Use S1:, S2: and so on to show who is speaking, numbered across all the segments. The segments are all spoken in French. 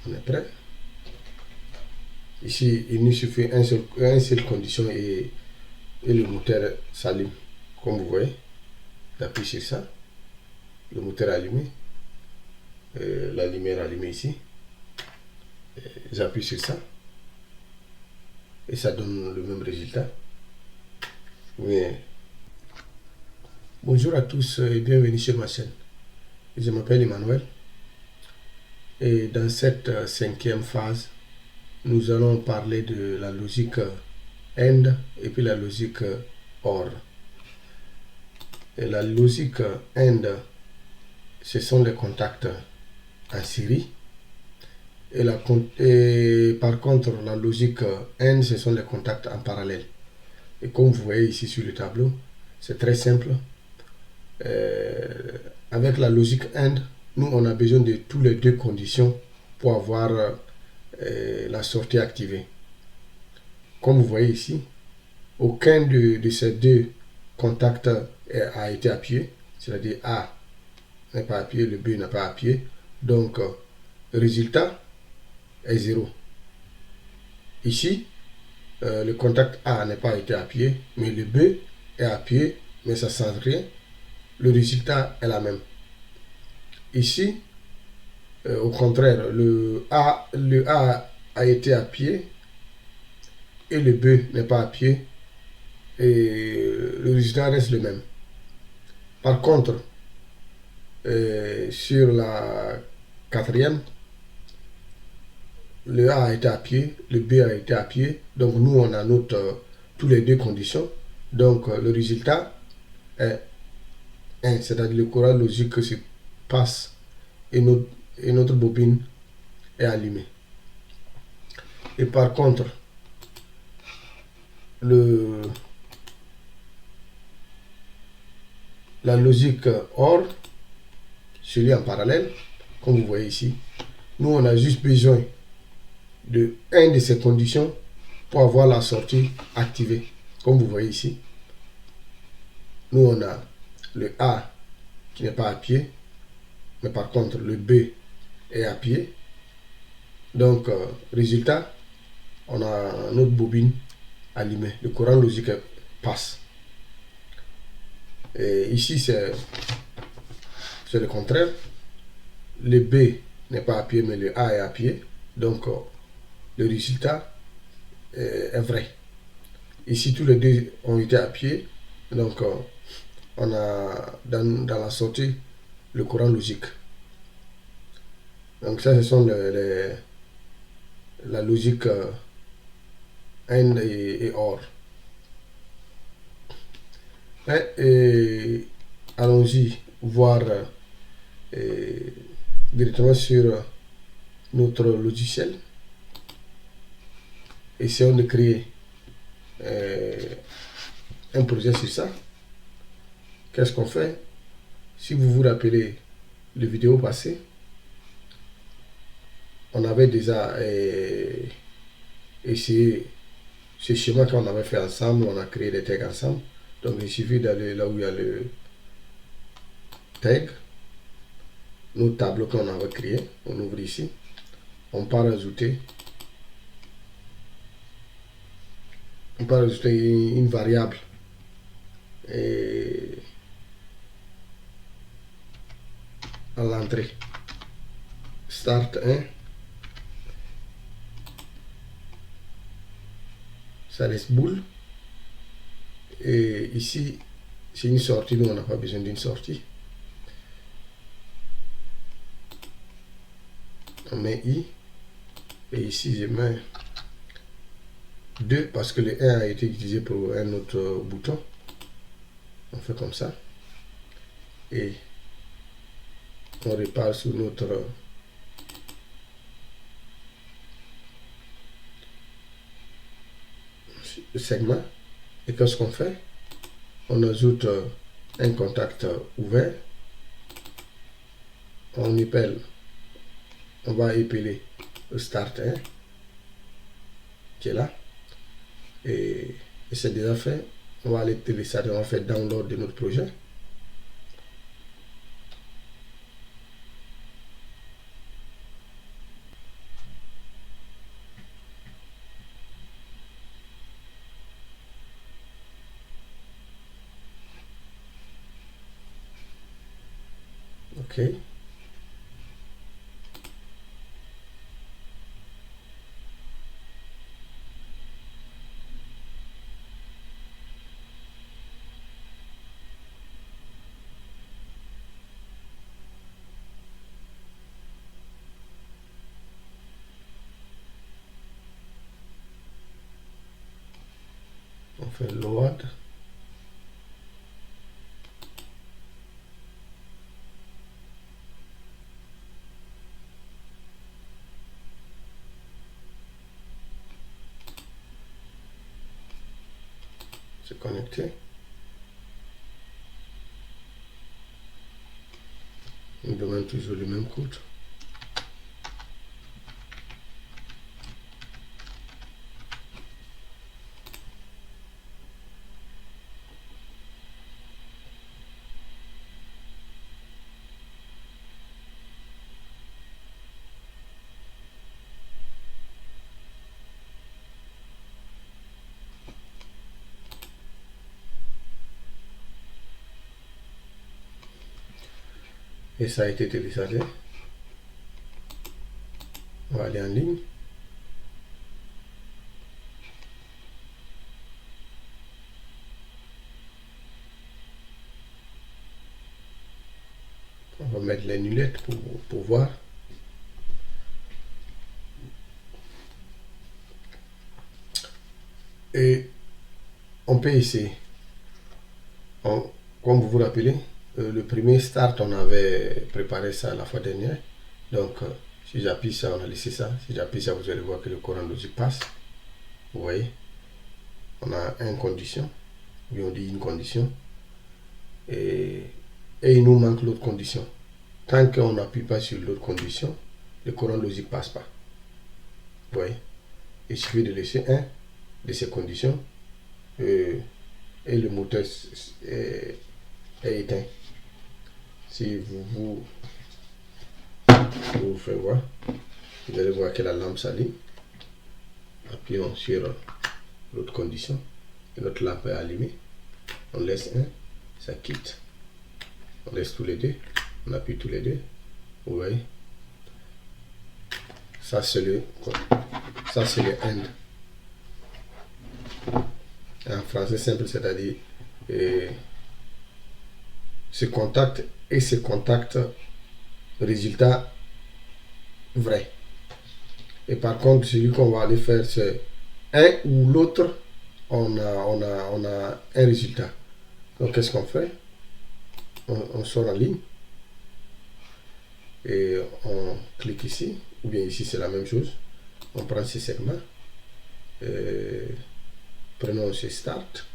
S1: On est prêt. Ici, il nous suffit une seule condition et le moteur s'allume. Comme vous voyez, j'appuie sur ça. Le moteur est allumé. La lumière allumée ici. J'appuie sur ça. Et ça donne le même résultat. Mais, bonjour à tous et bienvenue sur ma chaîne. Je m'appelle Emmanuel. Et dans cette cinquième phase, nous allons parler de la logique AND et puis la logique OR. Et la logique AND, ce sont les contacts en série. Et par contre, la logique AND, ce sont les contacts en parallèle. Et comme vous voyez ici sur le tableau, c'est très simple. Avec la logique AND, nous on a besoin de toutes les deux conditions pour avoir la sortie activée. Comme vous voyez ici, aucun de ces deux contacts a été appuyé, c'est-à-dire A n'est pas appuyé, le B n'a pas appuyé. Donc, le résultat est 0. Ici, le contact A n'a pas été appuyé, mais le B est appuyé, mais ça ne change rien. Le résultat est la même. Ici, au contraire, le A a été appuyé et le B n'est pas appuyé et le résultat reste le même. Par contre, sur la quatrième, le A a été appuyé, le B a été appuyé. Donc nous, on a tous les deux conditions. Donc le résultat est 1, c'est-à-dire le courant logique se passe et notre bobine est allumée. Et par contre, la logique OR, celui en parallèle, comme vous voyez ici, nous on a juste besoin de une de ces conditions pour avoir la sortie activée. Comme vous voyez ici, nous on a le A qui n'est pas appuyé, mais par contre le B est appuyé. Donc, résultat, on a notre bobine allumée. Le courant logique passe. Et ici, c'est le contraire. Le B n'est pas appuyé, mais le A est appuyé. Donc, le résultat est vrai. Ici, tous les deux ont été appuyés. Donc, on a dans la sortie le courant logique. Donc, ça, ce sont la logique AND et OR. Et allons-y voir directement sur notre logiciel. Essayons de créer un projet sur ça. Qu'est-ce qu'on fait? Si vous vous rappelez les vidéos passées, on avait déjà essayé ce schéma qu'on avait fait ensemble. On a créé des tags ensemble. Donc il suffit d'aller là où il y a le tag, notre tableau qu'on avait créé. On ouvre ici. On peut rajouter une variable à l'entrée. Start 1. Ça laisse boule. Et ici, c'est une sortie. Nous, on n'a pas besoin d'une sortie. On met I. Et ici, je mets 2 parce que le 1 a été utilisé pour un autre bouton. On fait comme ça. Et on repart sur notre segment. Et qu'est-ce qu'on fait? On ajoute un contact ouvert. On va épeler le start 1 qui est là. Et c'est déjà fait. On va aller télécharger, on va faire download de notre projet. OK. On fait load. C'est connecté. On demande toujours le même code. Et ça a été téléchargé. On va aller en ligne. On va mettre les lunettes pour voir. Et on peut essayer. Comme vous vous rappelez, le premier start, on avait préparé ça la fois dernière. Donc, si j'appuie ça, on a laissé ça. Si j'appuie ça, vous allez voir que le courant logique passe. Vous voyez, on a une condition. Oui, on dit une condition. Et il nous manque l'autre condition. Tant qu'on n'appuie pas sur l'autre condition, le courant logique ne passe pas. Vous voyez, il suffit de laisser un de ces conditions et le moteur est éteint. Si vous faites voir, vous allez voir que la lampe s'allume. Appuyons sur l'autre condition et notre lampe est allumée. On laisse un, ça quitte. On laisse tous les deux, on appuie tous les deux. Vous voyez, ça c'est le end. En français simple, c'est-à-dire ce contact et ce contact résultat vrai. Et par contre, celui qu'on va aller faire, c'est un ou l'autre, on a un résultat. Donc qu'est-ce qu'on fait? On sort en ligne et on clique ici, ou bien ici c'est la même chose. On prend ces segments, prenons ce start,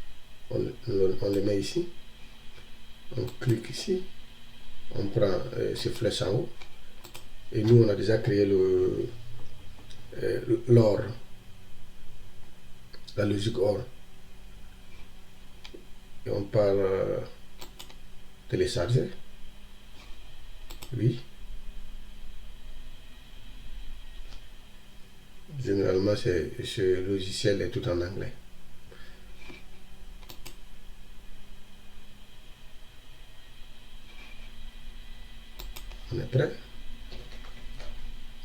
S1: on le met ici, on clique ici, on prend ces flèches en haut, et nous on a déjà créé l'OR, la logique OR, et on part télécharger, oui. Généralement, ce logiciel est tout en anglais. On est prêt.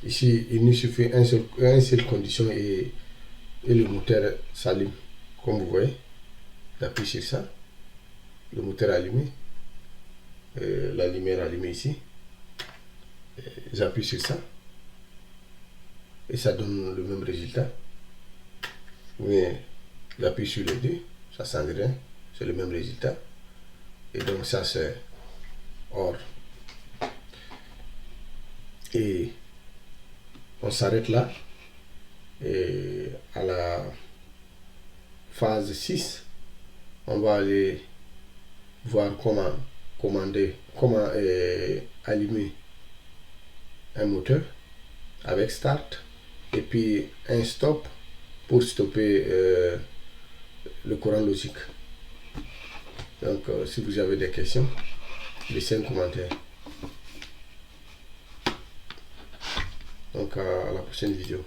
S1: Ici, il nous suffit une seule condition et le moteur s'allume. Comme vous voyez, j'appuie sur ça. Le moteur est allumé. La lumière allumée ici. J'appuie sur ça. Et ça donne le même résultat. Mais j'appuie sur les deux, ça ne change rien, c'est le même résultat. Et donc ça c'est OR. Et on s'arrête là. Et à la phase 6, on va aller voir comment allumer un moteur avec start. Et puis un stop pour stopper le courant logique. Donc si vous avez des questions, laissez un commentaire. Donc à la prochaine vidéo.